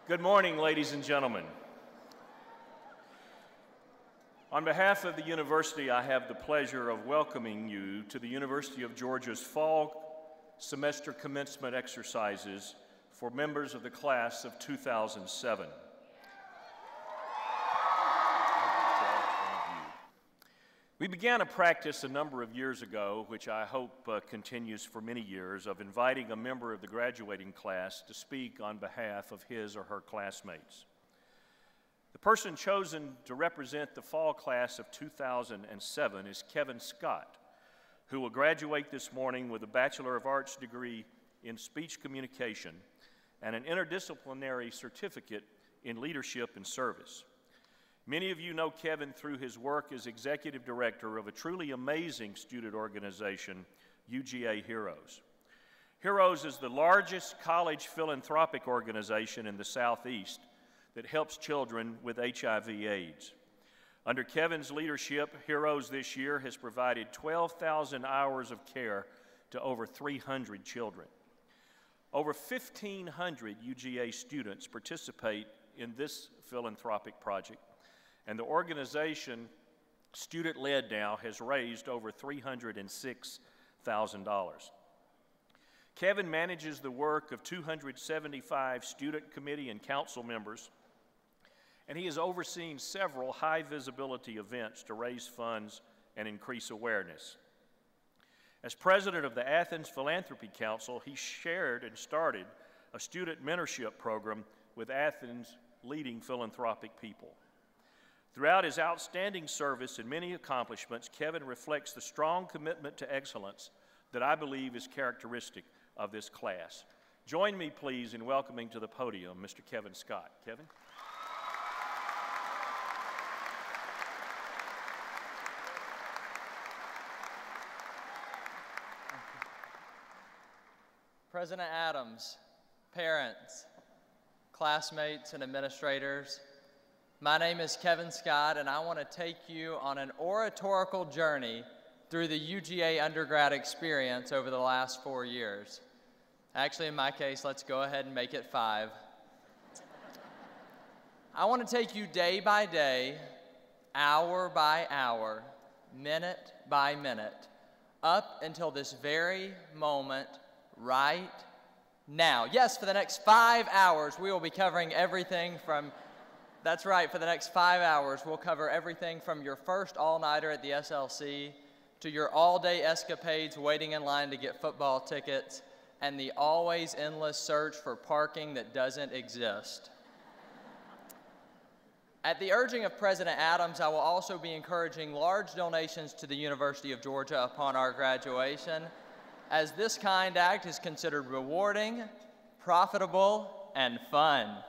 Good morning, ladies and gentlemen. On behalf of the university, I have the pleasure of welcoming you to the University of Georgia's fall semester commencement exercises for members of the class of 2007. We began a practice a number of years ago, which I hope continues for many years, of inviting a member of the graduating class to speak on behalf of his or her classmates. The person chosen to represent the fall class of 2007 is Kevin Scott, who will graduate this morning with a Bachelor of Arts degree in Speech Communication and an interdisciplinary certificate in Leadership and Service. Many of you know Kevin through his work as executive director of a truly amazing student organization, UGA Heroes. Heroes is the largest college philanthropic organization in the Southeast that helps children with HIV/AIDS. Under Kevin's leadership, Heroes this year has provided 12,000 hours of care to over 300 children. Over 1,500 UGA students participate in this philanthropic project, and the organization, student-led now, has raised over $306,000. Kevin manages the work of 275 student committee and council members, and he has overseen several high-visibility events to raise funds and increase awareness. As president of the Athens Philanthropy Council, he shared and started a student mentorship program with Athens' leading philanthropic people. Throughout his outstanding service and many accomplishments, Kevin reflects the strong commitment to excellence that I believe is characteristic of this class. Join me, please, in welcoming to the podium Mr. Kevin Scott. Kevin? President Adams, parents, classmates, and administrators, my name is Kevin Scott, and I want to take you on an oratorical journey through the UGA undergrad experience over the last 4 years. Actually, in my case, let's go ahead and make it 5. I want to take you day by day, hour by hour, minute by minute, up until this very moment right now. Yes, for the next 5 hours, we will be covering everything from That's right, for the next 5 hours, we'll cover everything from your first all-nighter at the SLC to your all-day escapades waiting in line to get football tickets and the always endless search for parking that doesn't exist. At the urging of President Adams, I will also be encouraging large donations to the University of Georgia upon our graduation, as this kind act is considered rewarding, profitable, and fun.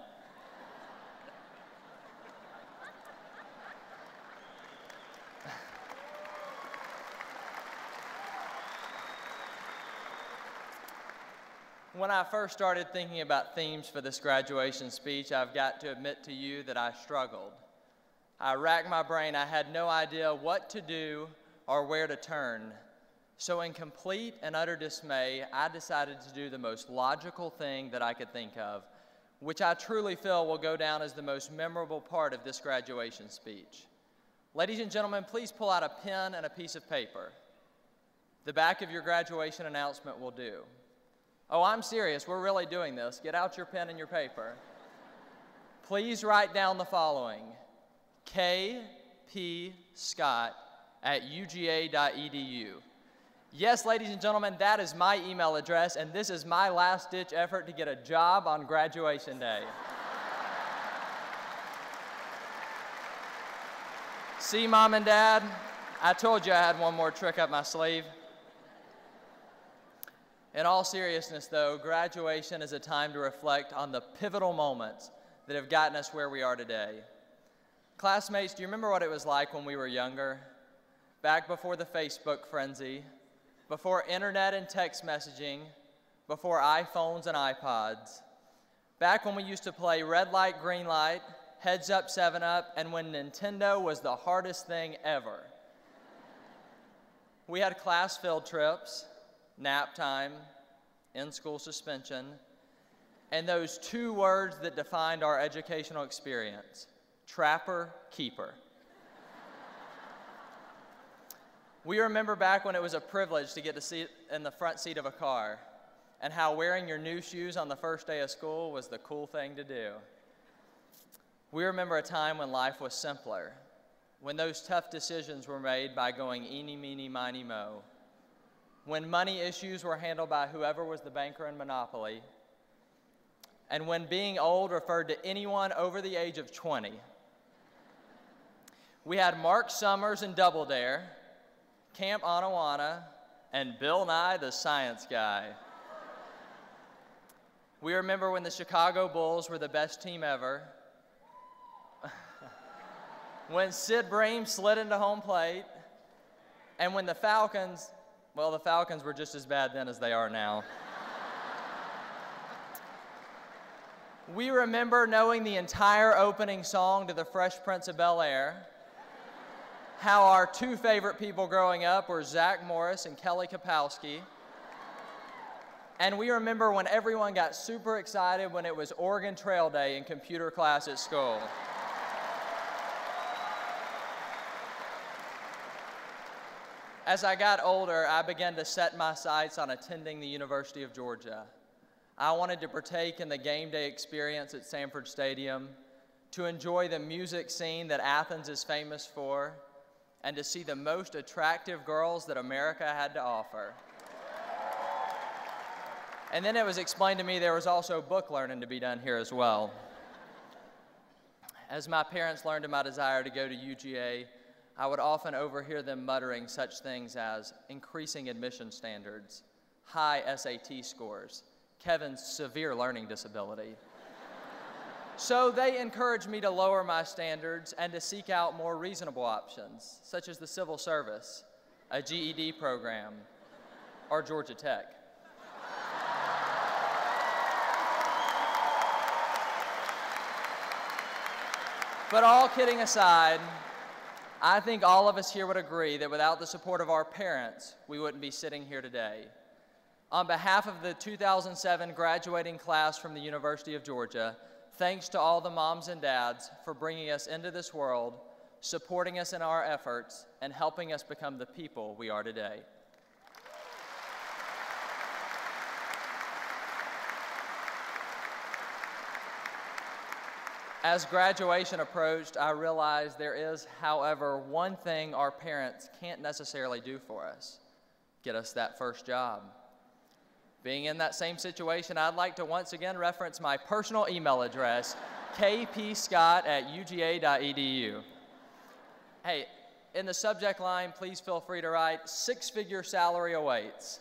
When I first started thinking about themes for this graduation speech, I've got to admit to you that I struggled. I racked my brain. I had no idea what to do or where to turn. So in complete and utter dismay, I decided to do the most logical thing that I could think of, which I truly feel will go down as the most memorable part of this graduation speech. Ladies and gentlemen, please pull out a pen and a piece of paper. The back of your graduation announcement will do. Oh, I'm serious. We're really doing this. Get out your pen and your paper. Please write down the following: kpscott@uga.edu. Yes, ladies and gentlemen, that is my email address, and this is my last-ditch effort to get a job on graduation day. See, Mom and Dad? I told you I had one more trick up my sleeve. In all seriousness, though, graduation is a time to reflect on the pivotal moments that have gotten us where we are today. Classmates, do you remember what it was like when we were younger? Back before the Facebook frenzy, before internet and text messaging, before iPhones and iPods. Back when we used to play red light, green light, heads up, 7-Up, and when Nintendo was the hardest thing ever. We had class field trips, nap time, in-school suspension, and those two words that defined our educational experience: trapper, keeper. We remember back when it was a privilege to get to sit in the front seat of a car, and how wearing your new shoes on the first day of school was the cool thing to do. We remember a time when life was simpler, when those tough decisions were made by going eeny, meeny, miny, mo, when money issues were handled by whoever was the banker in Monopoly, and when being old referred to anyone over the age of 20. We had Mark Summers and Double Dare, Camp Anawana, and Bill Nye the Science Guy. We remember when the Chicago Bulls were the best team ever, when Sid Bream slid into home plate, and when the Falcons, well, the Falcons were just as bad then as they are now. We remember knowing the entire opening song to The Fresh Prince of Bel-Air, how our two favorite people growing up were Zach Morris and Kelly Kapowski, and we remember when everyone got super excited when it was Oregon Trail Day in computer class at school. As I got older, I began to set my sights on attending the University of Georgia. I wanted to partake in the game day experience at Sanford Stadium, to enjoy the music scene that Athens is famous for, and to see the most attractive girls that America had to offer. And then it was explained to me there was also book learning to be done here as well. As my parents learned of my desire to go to UGA, I would often overhear them muttering such things as increasing admission standards, high SAT scores, Kevin's severe learning disability. So they encouraged me to lower my standards and to seek out more reasonable options, such as the civil service, a GED program, or Georgia Tech. But all kidding aside, I think all of us here would agree that without the support of our parents, we wouldn't be sitting here today. On behalf of the 2007 graduating class from the University of Georgia, thanks to all the moms and dads for bringing us into this world, supporting us in our efforts, and helping us become the people we are today. As graduation approached, I realized there is, however, one thing our parents can't necessarily do for us: get us that first job. Being in that same situation, I'd like to once again reference my personal email address, kpscott@uga.edu. Hey, in the subject line, please feel free to write "six-figure salary awaits."